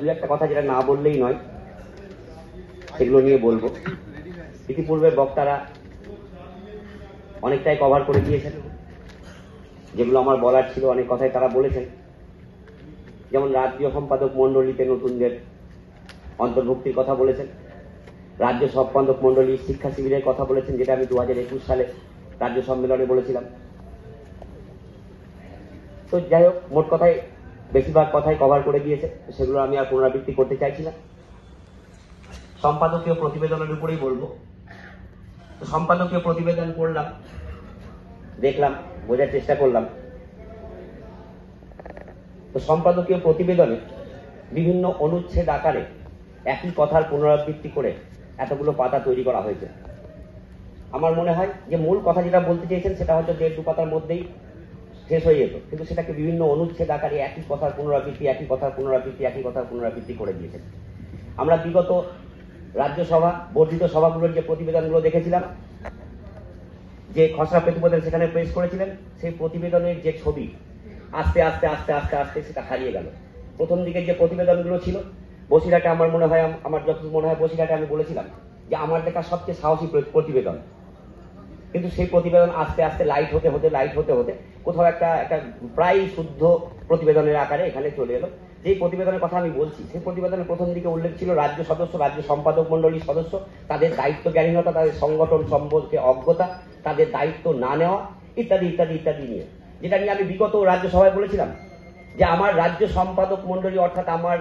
দু একটা কথা যেটা না বললেই নয়, সেগুলো নিয়ে বলবো। ইতিপূর্বের বক্তারা অনেকটাই কভার করে দিয়েছেন, যেগুলো আমার বলার ছিল অনেক কথাই তারা বলেছেন। যেমন রাজ্য সম্পাদক মন্ডলীতে নতুনদের অন্তর্ভুক্তির কথা বলেছেন, রাজ্য সম্পাদক মন্ডলী শিক্ষা শিবিরের কথা বলেছেন, যেটা আমি 2021 সালে রাজ্য সম্মেলনে বলেছিলাম। তো যাই হোক, মোট কথায় বেশিরভাগ কথাই কভার করে দিয়েছে, সেগুলো আমি আর পুনরাবৃত্তি করতে চাইছি না। সম্পাদকীয় প্রতিবেদনের উপরেই বলবো। তো সম্পাদকীয় প্রতিবেদন পড়লাম, দেখলাম, বোঝার চেষ্টা করলাম। তো সম্পাদকীয় প্রতিবেদনে বিভিন্ন অনুচ্ছেদ আকারে একই কথার পুনরাবৃত্তি করে এতগুলো পাতা তৈরি করা হয়েছে। আমার মনে হয় যে মূল কথা যেটা বলতে চেয়েছেন সেটা হয়তো 1.5-2 পাতার মধ্যেই শেষ হয়ে যেত, কিন্তু সেটাকে বিভিন্ন অনুচ্ছেদ আকারে একই কথার পুনরাবৃত্তি, একই কথার পুনরাবৃত্তি, একই কথার পুনরাবৃত্তি করে দিয়েছেন। আমরা বিগত রাজ্যসভা বর্ধিত সভাগুলোর যে প্রতিবেদনগুলো দেখেছিলাম, যে খসড়া প্রতিবেদন সেখানে পেশ করেছিলেন, সেই প্রতিবেদনের যে ছবি আস্তে আস্তে আস্তে আস্তে আস্তে সেটা হারিয়ে গেল। প্রথম দিকে যে প্রতিবেদনগুলো ছিল, বসিরহাটে আমার মনে হয়, বসিরহাটে আমি বলেছিলাম যে আমার দেখা সবচেয়ে সাহসী প্রতিবেদন, কিন্তু সেই প্রতিবেদন আস্তে আস্তে লাইট হতে হতে কোথাও একটা প্রায় শুদ্ধ প্রতিবেদনের আকারে এখানে চলে এলো। যেই প্রতিবেদনের কথা আমি বলছি, সেই প্রতিবেদনের প্রথম দিকে উল্লেখ ছিল রাজ্য সদস্য, রাজ্য সম্পাদক মন্ডলীর সদস্য, তাদের দায়িত্ব জ্ঞানহীনতা, তাদের সংগঠন সম্পর্কে অজ্ঞতা, তাদের দায়িত্ব না নেওয়া, ইত্যাদি ইত্যাদি ইত্যাদি নিয়ে, যেটা নিয়ে আমি বিগত রাজ্যসভায় বলেছিলাম যে আমার রাজ্য সম্পাদক মন্ডলী অর্থাৎ আমার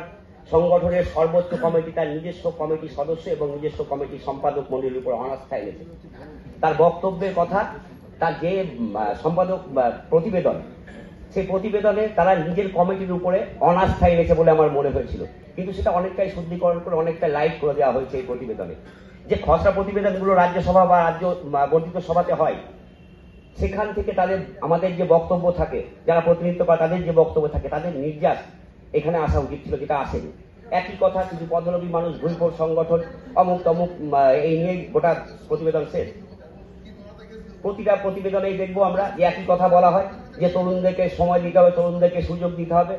সংগঠনের সর্বোচ্চ কমিটি তার নিজস্ব কমিটির সদস্য এবং নিজস্ব কমিটির সম্পাদক মন্ডলীর উপর অনাস্থা এনেছে। তার বক্তব্যের কথা, তার যে সম্পাদক প্রতিবেদন, সেই প্রতিবেদনে তারা নিজের কমিটির উপরে অনাস্থা এনেছে বলে আমার মনে হয়েছিল, কিন্তু সেটা অনেকটাই শুদ্ধিকরণ করে অনেকটা লাইট করে দেওয়া হয়েছে এই প্রতিবেদনে। যে খসড়া প্রতিবেদনগুলো রাজ্যসভা বা রাজ্য বর্ধিত সভাতে হয়, সেখান থেকে তাদের আমাদের যে বক্তব্য থাকে, যারা প্রতিনিধিত্ব করে তাদের যে বক্তব্য থাকে, তাদের নির্যাস এখানে আসা উচিত ছিল, যেটা আসেনি। একই কথা, কিছু পদলোভী মানুষ, ঘুরঘোর সংগঠন, অমুক তমুক, এই নিয়ে গোটা প্রতিবেদন শেষ। প্রতিটা প্রতিবেদনেই দেখবো আমরা যে একই কথা বলা হয় যে তরুণদেরকে সময় দিতে হবে, তরুণদেরকে সুযোগ দিতে হবে,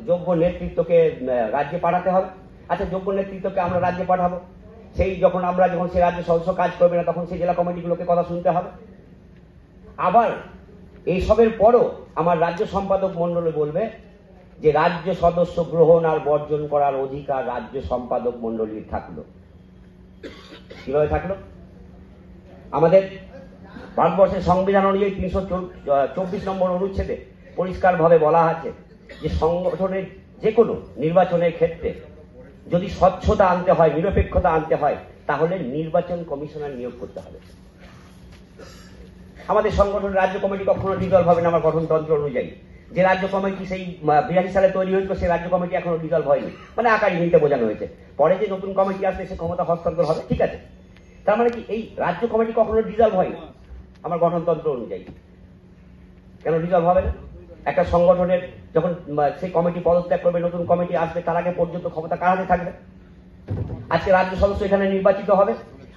যোগ্য নেতৃত্বকে রাজ্যে পাঠাতে হবে। আচ্ছা, যোগ্য নেতৃত্বকে আমরা রাজ্যে পাঠাবো, যখন সেই রাজ্য সদস্য কাজ করবে না, তখন সেই জেলা কমিটিগুলোকে কথা শুনতে হবে। আবার এইসবের পরও আমার রাজ্য সম্পাদক মন্ডলী বলবে যে রাজ্য সদস্য গ্রহণ আর বর্জন করার অধিকার রাজ্য সম্পাদক মন্ডলীর থাকলো। কিভাবে থাকলো? আমাদের ভারতবর্ষের সংবিধান অনুযায়ী 324 নম্বর অনুচ্ছেদে পরিষ্কারভাবে বলা আছে যে সংগঠনের যে কোনো নির্বাচনের ক্ষেত্রে যদি স্বচ্ছতা আনতে হয়, নিরপেক্ষতা আনতে হয়, তাহলে নির্বাচন কমিশনার নিয়োগ করতে হবে। আমাদের সংগঠনের রাজ্য কমিটি কখনো ডিজলভ হবে না আমার গঠনতন্ত্র অনুযায়ী। যে রাজ্য কমিটি সেই 82 সালে তৈরি হয়েছিল, সেই রাজ্য কমিটি এখনো ডিজলভ হয়নি, মানে আকার ইঙ্গিতে বোঝানো হয়েছে। পরে যে নতুন কমিটি আসবে সে ক্ষমতা হস্তান্তর হবে, ঠিক আছে। তার মানে কি এই রাজ্য কমিটি কখনো ডিজলভ হয়নি আমার গঠনতন্ত্র অনুযায়ী? কেন ডিজলভ হবে না? একটা সংগঠনের যখন সেই কমিটি পদত্যাগ করবে, নতুন কমিটি আসবে, তার আগে পর্যন্ত ক্ষমতা কার হাতে থাকবে? আজকে রাজ্য সদস্য এখানে নির্বাচিত হবে।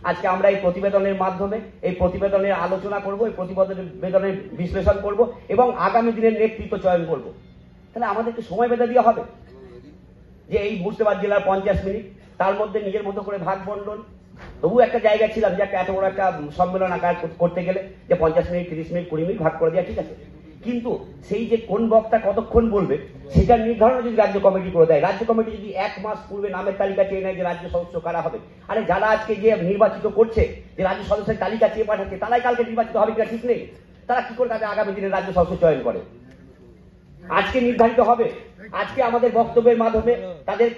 আজকে আমরা এই প্রতিবেদনের মাধ্যমে এই প্রতিবেদনের আলোচনা করব, এই প্রতিবেদনের বিশ্লেষণ করব এবং আগামী দিনের নেতৃত্ব চয়ন করব। তাহলে আমাদেরকে সময় বেঁধে দেওয়া হবে যে এই মুর্শিদাবাদ জেলার 50 মিনিট, তার মধ্যে নিজের মতো করে ভাগ বন্টন। তবু একটা জায়গা ছিলাম যে এত বড় একটা সম্মেলন আকার করতে গেলে যে 50 মিনিট, 30 মিনিট, 20 মিনিট ভাগ করে দেওয়া, ঠিক আছে। কিন্তু সেই যে কোন বক্তা কতক্ষণ বলবে সেটার নির্ধারণ যদি রাজ্য কমিটি করে দেয়, রাজ্য কমিটি যদি 1 মাস পূর্বে নামের তালিকা চেয়ে নেয় যে রাজ্য সদস্য কারা হবে, আরে যারা আজকে যে নির্বাচিত করছে, যে রাজ্য সদস্যের তালিকা চেয়ে পাঠাচ্ছে, তারাই কালকে নির্বাচিত হবে কিনা ঠিক নেই। তারা কি করে তাদের আগামী দিনে রাজ্য সদস্য চয়ন করে? আজকে নির্ধারিত হবে, আজকে আমাদের বক্তব্যের মাধ্যমে, তাদের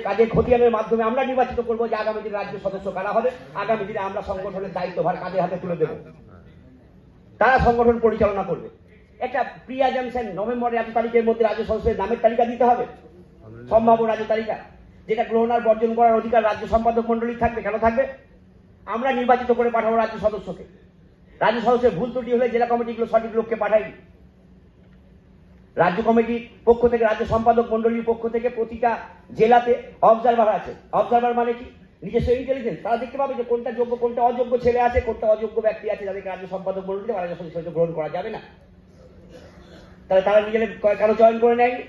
কাজের খতিয়ানের মাধ্যমে আমরা নির্বাচিত করবো যে আগামী দিনে রাজ্য সদস্য কারা হবে। আগামী দিনে আমরা সংগঠনের দায়িত্বভার কাদের হাতে তুলে দেব, তারা সংগঠন পরিচালনা করবে। একটা প্রি অ্যাজাম্পশন, নভেম্বরের 1 তারিখের মধ্যে রাজ্য সদস্যের নামের তালিকা দিতে হবে, সম্ভাব্য রাজ্য তালিকা, যেটা গ্রহণ আর বর্জন করার অধিকার রাজ্য সম্পাদক মন্ডলী থাকবে। কেন থাকবে? আমরা নির্বাচিত করে পাঠাবো রাজ্য সদস্যকে। রাজ্য সদস্যের ভুল ত্রুটি হলে জেলা কমিটিগুলো সঠিক লোককে পাঠাই। রাজ্য কমিটির পক্ষ থেকে, রাজ্য সম্পাদক মন্ডলীর পক্ষ থেকে প্রতিটা জেলাতে অবজারভার আছে। অবজারভার মানে কি? নিজস্ব ইন্টেলিজেন্স, তারা দেখতে পাবে যে কোনটা যোগ্য, কোনটা অযোগ্য ছেলে আছে, কোনটা অযোগ্য ব্যক্তি আছে, যাদেরকে রাজ্য সম্পাদক মন্ডলীতে রাজ্য সদস্য গ্রহণ করা যাবে না। তাহলে তারা নিজেদের কেন চয়ন করে নেয়নি?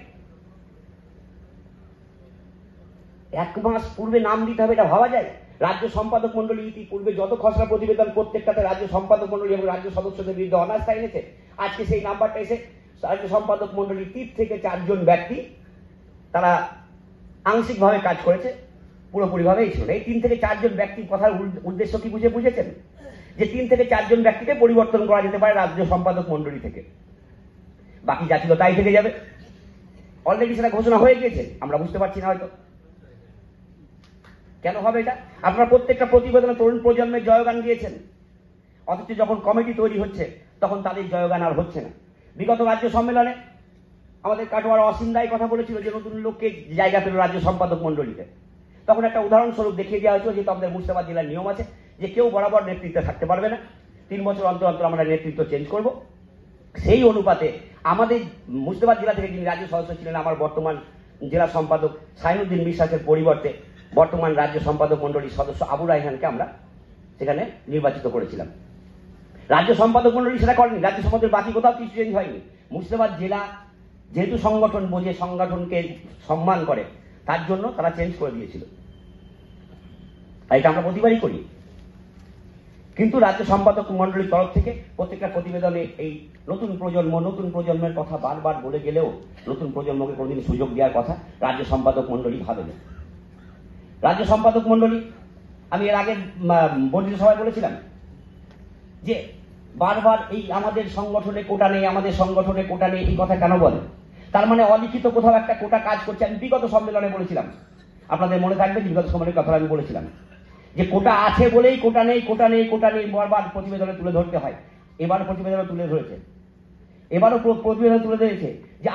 1 মাস পূর্বে নাম দিতে হবে, এটা ভাবা যায়? রাজ্য সম্পাদক মন্ডলী ইতিপূর্বে যত খসড়া প্রতিবেদন প্রত্যেকটাতে রাজ্য সম্পাদক মন্ডলী এবং রাজ্য সদস্যদের বিরুদ্ধে অনাস্থা এনেছে। আজকে সেই নাম্বারটা এসে রাজ্য সম্পাদক মন্ডলী 3 থেকে 4 জন ব্যক্তি তারা আংশিকভাবে কাজ করেছে, পুরোপুরিভাবেই ছিল। এই 3 থেকে 4 জন ব্যক্তির কথার উদ্দেশ্য কি বুঝেছেন? যে 3 থেকে 4 জন ব্যক্তিকে পরিবর্তন করা যেতে পারে রাজ্য সম্পাদক মন্ডলী থেকে, বাকি যা ছিল তাই থেকে যাবে। অলরেডি সেটা ঘোষণা হয়ে গিয়েছে, আমরা বুঝতে পারছি না হয়তো। কেন হবে এটা? আপনারা প্রত্যেকটা প্রতিবেদনে তরুণ প্রজন্মের জয়গান দিয়েছেন, অথচ যখন কমিটি তৈরি হচ্ছে তখন তাদের জয়গান আর হচ্ছে না। বিগত রাজ্য সম্মেলনে আমাদের কাটোয়ার অসীম রায় কথা বলেছিল যে নতুন লোককে জায়গা পেল রাজ্য সম্পাদক মন্ডলীতে। তখন একটা উদাহরণস্বরূপ দেখিয়ে দেওয়া হয়েছিল যে আমাদের মুর্শিদাবাদ জেলার নিয়ম আছে যে কেউ বরাবর নেতৃত্বে থাকতে পারবে না, 3 বছর অন্তর অন্তর আমরা নেতৃত্ব চেঞ্জ করব। সেই অনুপাতে আমাদের মুর্শিদাবাদ জেলা থেকে যিনি রাজ্য সদস্য ছিলেন, আমার বর্তমান জেলা সম্পাদক সাইনুদ্দিন বিশ্বাসের পরিবর্তে বর্তমান রাজ্য সম্পাদক মন্ডলীর সদস্য আবু রায়হানকে আমরা সেখানে নির্বাচিত করেছিলাম। রাজ্য সম্পাদক মন্ডলী সেটা করেনি, রাজ্য সম্পাদকের বাকি কোথাও কিছু চেঞ্জ হয়নি। মুর্শিদাবাদ জেলা যেহেতু সংগঠন বোঝে, সংগঠনকে সম্মান করে, তার জন্য তারা চেঞ্জ করে দিয়েছিল। আর এটা আমরা প্রতিবারই করি। কিন্তু রাজ্য সম্পাদক মন্ডলীর তরফ থেকে প্রত্যেকটা প্রতিবেদনে এই নতুন প্রজন্মের কথা বারবার বলে গেলেও নতুন প্রজন্মকে কোনোদিন সুযোগ দেওয়ার কথা রাজ্য সম্পাদক মন্ডলী ভাবেনি। রাজ্য সম্পাদক মন্ডলী, আমি এর আগে বর্ধিত সভায় বলেছিলাম যে বারবার এই আমাদের সংগঠনে কোটা নেই, আমাদের সংগঠনে কোটা নেই, এই কথা কেন বলে? তার মানে অলিখিত কোথাও একটা কোটা কাজ করছে। আমি বিগত সম্মেলনে বলেছিলাম, আপনাদের মনে থাকবে বিগত সম্মেলনের কথা আমি বলেছিলাম যে কোটা আছে বলেই কোটা নেই, কোটা নেই, কোটা নেই বারবার প্রতিবেদনে তুলে ধরতে হয়। এবার প্রতিবেদনে তুলে ধরেছে, এবারও প্রতিবেদনে তুলে ধরেছে যে